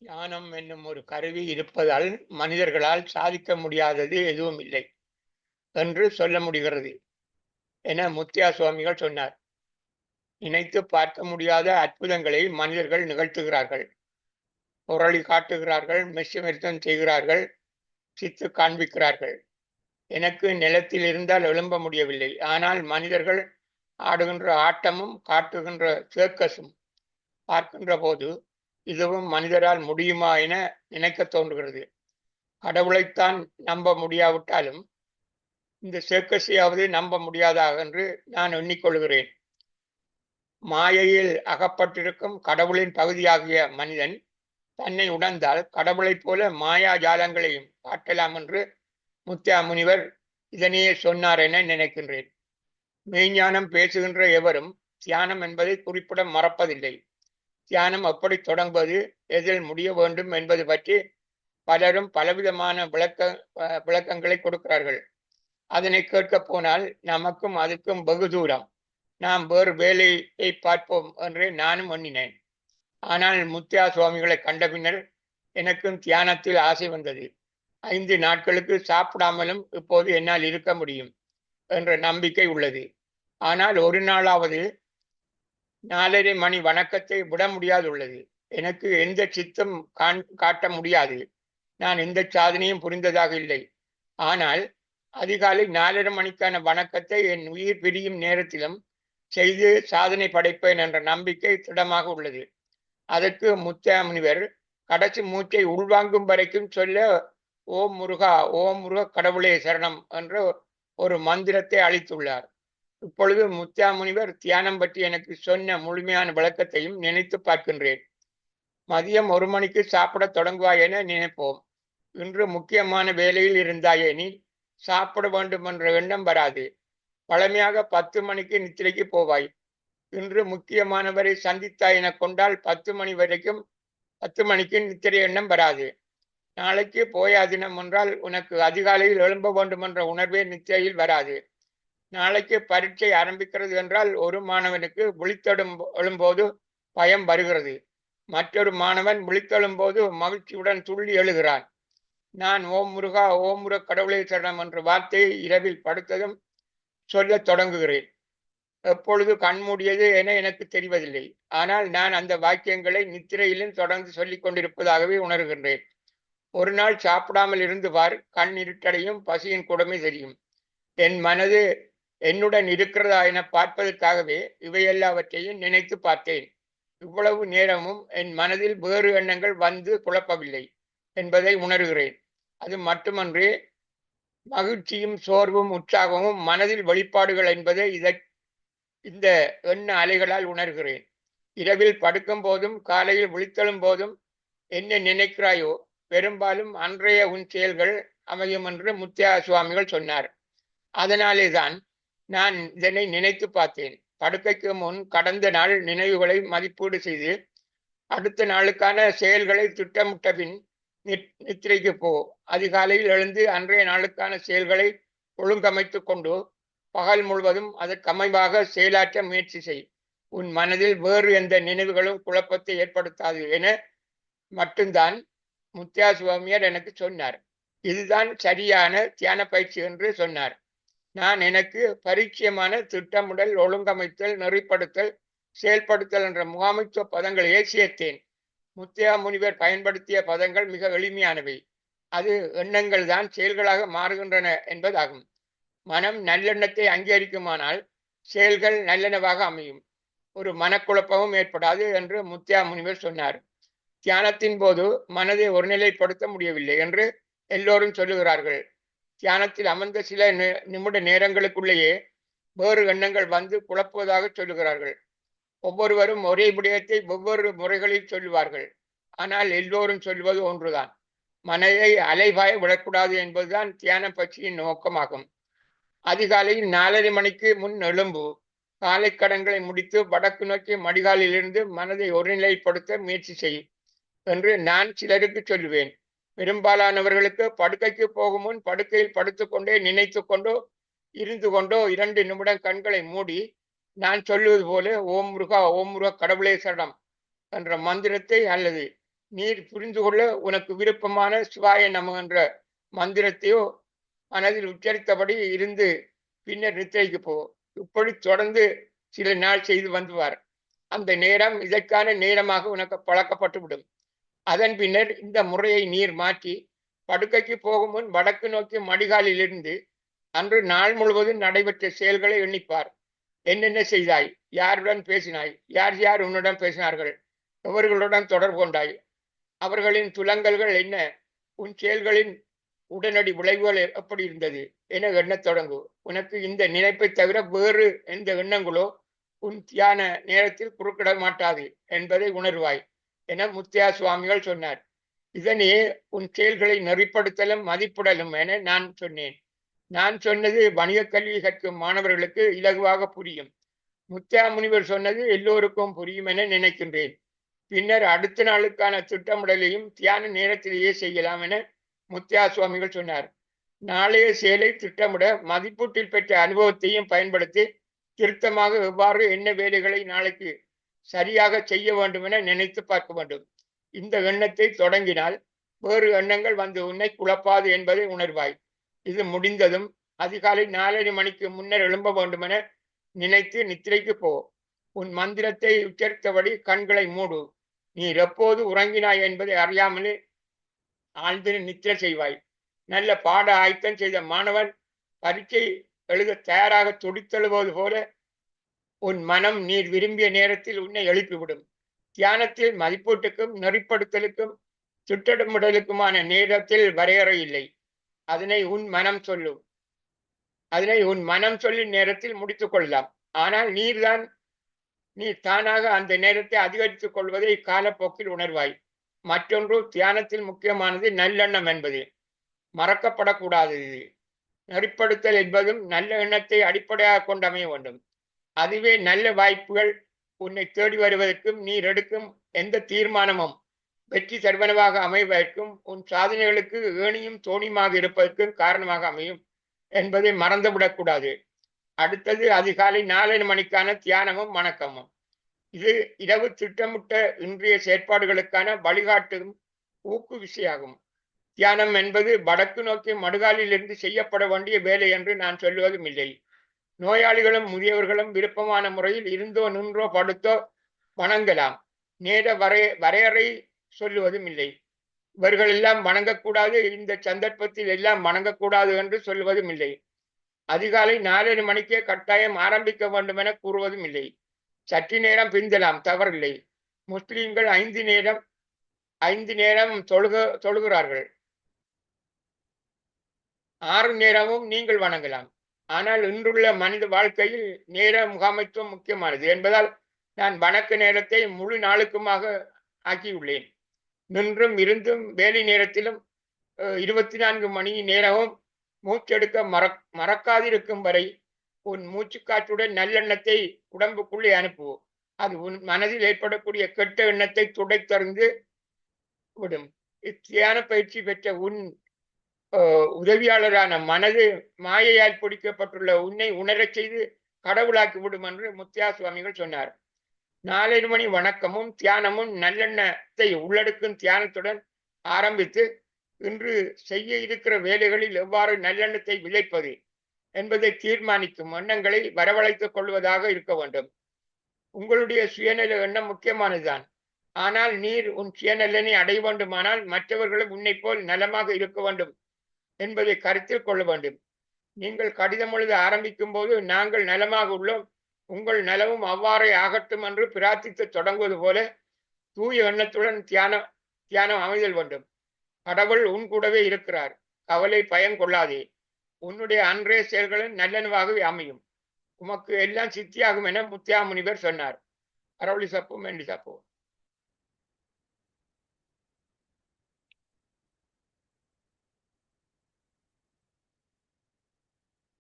ஞானம் என்னும் ஒரு கருவி இருப்பதால் மனிதர்களால் சாதிக்க முடியாதது எதுவும் இல்லை என்று சொல்ல முடிகிறது என முத்தியா சுவாமிகள் சொன்னார். நினைத்து பார்க்க முடியாத அற்புதங்களை மனிதர்கள் நிகழ்த்துகிறார்கள். புரளி காட்டுகிறார்கள், மெய்சிமர்த்தம் செய்கிறார்கள், சித்து காண்பிக்கிறார்கள். எனக்கு நிலத்தில் இருந்தால் எழும்ப முடியவில்லை. ஆனால் மனிதர்கள் ஆடுகின்ற ஆட்டமும் காட்டுகின்ற சர்க்கஸும் பார்க்கின்ற போது இதுவும் மனிதரால் முடியுமா என நினைக்க தோன்றுகிறது. கடவுளைத்தான் நம்ப முடியாவிட்டாலும் இந்த சர்க்கஸையாவது நம்ப முடியாதா என்று நான் எண்ணிக்கொள்கிறேன். மாயையில் அகப்பட்டிருக்கும் கடவுளின் பகுதியாகிய மனிதன் தன்னை உணர்ந்தால் கடவுளைப் போல மாயா ஜாலங்களையும் காட்டலாம் என்று முத்தியா முனிவர் இதனையே சொன்னார் என நினைக்கின்றேன். மெய்ஞானம் பேசுகின்ற எவரும் தியானம் என்பதை குறிப்பிட மறப்பதில்லை. தியானம் எப்படி தொடங்குவது, எதில் முடிய வேண்டும் என்பது பற்றி பலரும் பலவிதமான விளக்கங்களை கொடுக்கிறார்கள். அதனை கேட்கப் போனால் நமக்கும் அதுக்கும் வெகு தூரம். நாம் வேறு வேலையை பார்ப்போம் என்று நானும் எண்ணினேன். ஆனால் முத்தியா சுவாமிகளை கண்ட பின்னர் எனக்கும் தியானத்தில் ஆசை வந்தது. 5 நாட்களுக்கு சாப்பிடாமலும் இப்போது என்னால் இருக்க முடியும் என்ற நம்பிக்கை உள்ளது. ஆனால் ஒரு நாளாவது 4:30 மணி வணக்கத்தை விட முடியாதுள்ளது. எனக்கு எந்த சித்தம் காட்ட முடியாது. நான் எந்த சாதனையும் புரிந்ததாக இல்லை. ஆனால் அதிகாலை 4:30 மணிக்கான வணக்கத்தை என் உயிர் பிரியும் நேரத்திலும் செய்து சாதனை படைப்பேன் என்ற நம்பிக்கை திடமாக உள்ளது. அதற்கு முத்தியா முனிவர் கடைசி மூச்சை உள்வாங்கும் வரைக்கும் சொல்ல ஓம் முருகா, ஓம் முருக கடவுளே சரணம் என்ற ஒரு மந்திரத்தை அளித்துள்ளார். இப்பொழுது முத்தியா முனிவர் தியானம் பற்றி எனக்கு சொன்ன முழுமையான விளக்கத்தையும் நினைத்து பார்க்கின்றேன். மதியம் 1 மணிக்கு சாப்பிட தொடங்குவாய் என நினைப்போம். இன்று முக்கியமான வேலையில் இருந்தாயே நீ சாப்பிட வேண்டும் என்ற எண்ணம் வராது. பழமையாக 10 மணிக்கு நித்திரைக்கு போவாய். இன்று முக்கியமானவரை சந்தித்தாய் என கொண்டால் 10 மணி வரைக்கும் 10 மணிக்கு நித்திரை எண்ணம் வராது. நாளைக்கு போயா தினம் என்றால் உனக்கு அதிகாலையில் எழும்ப வேண்டும் என்ற உணர்வே நித்திரையில் வராது. நாளைக்கு பரீட்சை ஆரம்பிக்கிறது என்றால் ஒரு மாணவனுக்கு எழும்போது பயம் வருகிறது. மற்றொரு மாணவன் விழித்தெழும்போது மகிழ்ச்சியுடன் துள்ளி எழுகிறான். நான் ஓம் முருகா, ஓம் முருக கடவுளை சரணம் என்ற வார்த்தையை இரவில் படுத்ததும் சொல்ல தொடங்குகிறேன். எப்பொழுது கண்மூடியது என எனக்கு தெரிவதில்லை. ஆனால் நான் அந்த வாக்கியங்களை நித்திரையிலும் தொடர்ந்து சொல்லிக் கொண்டிருப்பதாகவே உணர்கின்றேன். ஒரு நாள் சாப்பிடாமல் இருந்து பார், கண் இருட்டடையும், பசியின் கொடுமை தெரியும். என் மனது என்னுடன் இருக்கிறதா என பார்ப்பதற்காகவே இவையெல்லாவற்றையும் நினைத்து பார்த்தேன். இவ்வளவு நேரமும் என் மனதில் வேறு எண்ணங்கள் வந்து குழப்பவில்லை என்பதை உணர்கிறேன். அது மட்டுமன்றி மகிழ்ச்சியும் சோர்வும் உற்சாகமும் மனதில் வெளிப்பாடுகள் என்பதை இந்த எண்ண அலைகளால் உணர்கிறேன். இரவில் படுக்கும் போதும் காலையில் விழித்தெழும் போதும் என்ன நினைக்கிறாயோ பெரும்பாலும் அன்றைய உன் செயல்கள் அமையும் என்று முத்தியா சுவாமிகள் சொன்னார். அதனாலே தான் நான் இதனை நினைத்து பார்த்தேன். படுக்கைக்கு முன் கடந்த நாள் நினைவுகளை மதிப்பீடு செய்து அடுத்த நாளுக்கான செயல்களை திட்டமிட்ட பின் நித்திரைக்கு போ. அதிகாலையில் எழுந்து அன்றைய நாளுக்கான செயல்களை ஒழுங்கமைத்து கொண்டு பகல் முழுவதும் அதற்கமைவாக செயலாற்ற முயற்சி செய். உன் மனதில் வேறு எந்த நினைவுகளும் குழப்பத்தை ஏற்படுத்தாது என மட்டும்தான் முத்தியா சுவாமியார் எனக்கு சொன்னார். இதுதான் சரியான தியான பயிற்சி என்று சொன்னார். நான் எனக்கு பரிச்சயமான திட்டமிடல், ஒழுங்கமைத்தல், நெறிப்படுத்தல், செயல்படுத்தல் என்ற முகாமைத்துவ பதங்களையே சேர்த்தேன். முத்தியா முனிவர் பயன்படுத்திய பதங்கள் மிக எளிமையானவை. அது எண்ணங்கள் தான் செயல்களாக மாறுகின்றன என்பதாகும். மனம் நல்லெண்ணத்தை அங்கீகரிக்குமானால் செயல்கள் நல்லெண்ணவாக அமையும். ஒரு மனக்குழப்பமும் ஏற்படாது என்று முத்தியா முனிவர் சொன்னார். தியானத்தின் போது மனதை ஒருநிலைப்படுத்த முடியவில்லை என்று எல்லோரும் சொல்லுகிறார்கள். தியானத்தில் அமர்ந்த சில நிமிட நேரங்களுக்குள்ளேயே வேறு எண்ணங்கள் வந்து குழப்புவதாக சொல்லுகிறார்கள். ஒவ்வொருவரும் ஒரே விடயத்தை ஒவ்வொரு முறைகளில் சொல்லுவார்கள். ஆனால் எல்லோரும் சொல்லுவது ஒன்றுதான். மனதை அலைபாய விடக்கூடாது என்பதுதான் தியான பயிற்சியின் நோக்கமாகும். அதிகாலையில் 4:30 மணிக்கு முன் எழும்பு. காலை கடன்களை முடித்து வடக்கு நோக்கி மடிகாலிலிருந்து மனதை ஒருநிலைப்படுத்த முயற்சி செய் என்று நான் சிலருக்கு சொல்லுவேன். பெரும்பாலானவர்களுக்கு படுக்கைக்கு போகும் முன் படுக்கையில் படுத்துக்கொண்டே நினைத்து கொண்டோ இருந்து கொண்டோ 2 நிமிடம் கண்களை மூடி நான் சொல்லுவது போல ஓம் முருகா, ஓம் முருக கடவுளே சரணம் என்ற மந்திரத்தை அல்லது நீர் புரிந்து கொள்ள உனக்கு விருப்பமான சிவாய நம என்ற மந்திரத்தையோ மனதில் உச்சரித்தபடி இருந்து பின்னர் நித்திரைக்கு போ. இப்படி தொடர்ந்து சில நாள் செய்து வந்துவார். அந்த நேரம் இதற்கான நேரமாக உனக்கு பழக்கப்பட்டுவிடும். அதன் பின்னர் இந்த முறையை நீர் மாற்றி படுக்கைக்கு போகும் முன் வடக்கு நோக்கி மடிகாலிலிருந்து அன்று நாள் முழுவதும் நடைபெற்ற செயல்களை எண்ணிப்பார். என்னென்ன செய்தாய், யாருடன் பேசினாய், யார் யார் உன்னுடன் பேசினார்கள், எவர்களுடன் தொடர்பு கொண்டாய், அவர்களின் துலங்கல்கள் என்ன, உன் செயல்களின் உடனடி விளைவுகள் எப்படி இருந்தது என எண்ணத் தொடங்கு. உனக்கு இந்த நினைப்பை தவிர வேறு எந்த எண்ணங்களோ உன் தியான நேரத்தில் குறுக்கிட மாட்டாது என்பதை உணர்வாய் என முத்தியா சுவாமிகள் சொன்னார். இதனையே உன் செயல்களை நெறிப்படுத்தலும் மதிப்பிடலும் என நான் சொன்னேன். நான் சொன்னது வணிக கல்வி கற்கும் மாணவர்களுக்கு இலகுவாக புரியும். முத்தியா முனிவர் சொன்னது எல்லோருக்கும் புரியும் என நினைக்கின்றேன். பின்னர் அடுத்த நாளுக்கான திட்டமிடலையும் தியான நேரத்திலேயே செய்யலாம் என முத்தியா சுவாமிகள் சொன்னார். நாளைய செயலை திட்டமிட மதிப்பீட்டில் பெற்ற அனுபவத்தையும் பயன்படுத்தி திருத்தமாக எவ்வாறு என்ன வேலைகளை நாளைக்கு சரியாக செய்ய வேண்டும் என நினைத்து பார்க்க வேண்டும். இந்த எண்ணத்தை தொடங்கினால் வேறு எண்ணங்கள் வந்து உன்னை குழப்பாது என்பதை உணர்வாய். இது முடிந்ததும் அதிகாலை 4:30 மணிக்கு முன்னர் எழும்ப வேண்டும் என நினைத்து நித்திரைக்கு போ. உன் மந்திரத்தை உச்சரித்தபடி கண்களை மூடு. நீ எப்போது உறங்கினாய் என்பதை அறியாமலே ஆழ்ந்து நித்திரை செய்வாய். நல்ல பாட ஆயத்தம் செய்த மாணவன் பரீட்சை எழுத தயாராக துடித்தெழுவது போல உன் மனம் நீர் விரும்பிய நேரத்தில் உன்னை எழுப்பிவிடும். தியானத்தில் மதிப்பீட்டுக்கும் நெறிப்படுத்தலுக்கும் திட்டமிடலுக்குமான நேரத்தில் வரையறை இல்லை. அதனை உன் மனம் சொல்லும் நேரத்தில் முடித்துக் கொள்ளலாம். ஆனால் நீர் தானாக அந்த நேரத்தை அதிகரித்துக் கொள்வதை காலப்போக்கில் உணர்வாய். மற்றொன்று, தியானத்தில் முக்கியமானது நல்லெண்ணம் என்பது மறக்கப்படக்கூடாதது. நெறிப்படுத்தல் என்பதும் நல்ல எண்ணத்தை அடிப்படையாக கொண்டு அமைய வேண்டும். அதுவே நல்ல வாய்ப்புகள் உன்னை தேடி வருவதற்கும் நீர் எடுக்கும் எந்த தீர்மானமும் வெற்றி தருவனவாக அமைவதற்கும் உன் சாதனைகளுக்கு ஏணியும் தோணியுமாக இருப்பதற்கும் காரணமாக அமையும் என்பதை மறந்துவிடக்கூடாது. அடுத்தது அதிகாலை 4:30 மணிக்கான தியானமும் வணக்கமும். இது இரவு திட்டமிட்ட இன்றைய செயற்பாடுகளுக்கான வழிகாட்டும் ஊக்குவிசையாகும். தியானம் என்பது வடக்கு நோக்கி மடுகாலிலிருந்து செய்யப்பட வேண்டிய வேலை என்று நான் சொல்லுவதும் இல்லை. நோயாளிகளும் முதியவர்களும் விருப்பமான முறையில் இருந்தோ நின்றோ படுத்தோ வணங்கலாம். நேர வரையறை சொல்லுவதும் இல்லை. இவர்கள் எல்லாம் வணங்கக்கூடாது, இந்த சந்தர்ப்பத்தில் எல்லாம் வணங்கக்கூடாது என்று சொல்லுவதும் இல்லை. அதிகாலை 4:30 மணிக்கே கட்டாயம் ஆரம்பிக்க வேண்டும் என கூறுவதும் இல்லை. சற்று நேரம் பிந்தலாம், தவறில்லை. முஸ்லிம்கள் 5 நேரம் தொழுகிறார்கள். 6 நேரமும் நீங்கள் வணங்கலாம். ஆனால் இன்றுள்ள மனித வாழ்க்கையில் நேர முகாமைத்துவம் முக்கியமானது என்பதால் நான் வணக்க நேரத்தை முழு நாளுக்குமாக ஆக்கியுள்ளேன். நின்றும் இருந்தும் வேலை நேரத்திலும் 24 மணி நேரமும் மூச்செடுக்க மறக்காதிருக்கும் வரை உன் மூச்சுக்காற்றுடன் நல்லெண்ணத்தை உடம்புக்குள்ளே அனுப்பு. அது உன் மனதில் ஏற்படக்கூடிய கெட்ட எண்ணத்தை துடைத்தறிந்து விடும். இத்தியான பயிற்சி பெற்ற உன் உதவியாளரான மனது மாயையால் பிடிக்கப்பட்டுள்ள உன்னை உணரச் செய்து கடவுளாக்கி விடும் என்று முத்தியா சுவாமிகள் சொன்னார். 4:30 மணி வணக்கமும் தியானமும் நல்லெண்ணத்தை உள்ளடக்கும் தியானத்துடன் ஆரம்பித்து இன்று செய்ய இருக்கிற வேலைகளில் எவ்வாறு நல்லெண்ணத்தை விளைப்பது என்பதை தீர்மானிக்கும் எண்ணங்களை வரவழைத்துக் கொள்வதாக இருக்க வேண்டும். உங்களுடைய சுயநல எண்ணம் முக்கியமானதுதான். ஆனால் நீர் உன் சுயநலனை அடைய வேண்டுமானால் மற்றவர்களும் உன்னை போல் நலமாக இருக்க வேண்டும் என்பதை கருத்தில் கொள்ள வேண்டும். நீங்கள் கடிதம் எழுத ஆரம்பிக்கும் போது நாங்கள் நலமாக உள்ளோம், உங்கள் நலமும் அவ்வாறே ஆகட்டும் என்று பிரார்த்தித்து தொடங்குவது போல தூய எண்ணத்துடன் தியானம் அமைதல் வேண்டும். கடவுள் உன் கூடவே இருக்கிறார், கவலை பயம் கொள்ளாதே. உன்னுடைய அன்றைய செயல்களும் நல்லனவாகவே அமையும். உமக்கு எல்லாம் சித்தியாகும் என முத்தியா முனிவர் சொன்னார். அரவழி சப்போ மெண்டி சப்போ.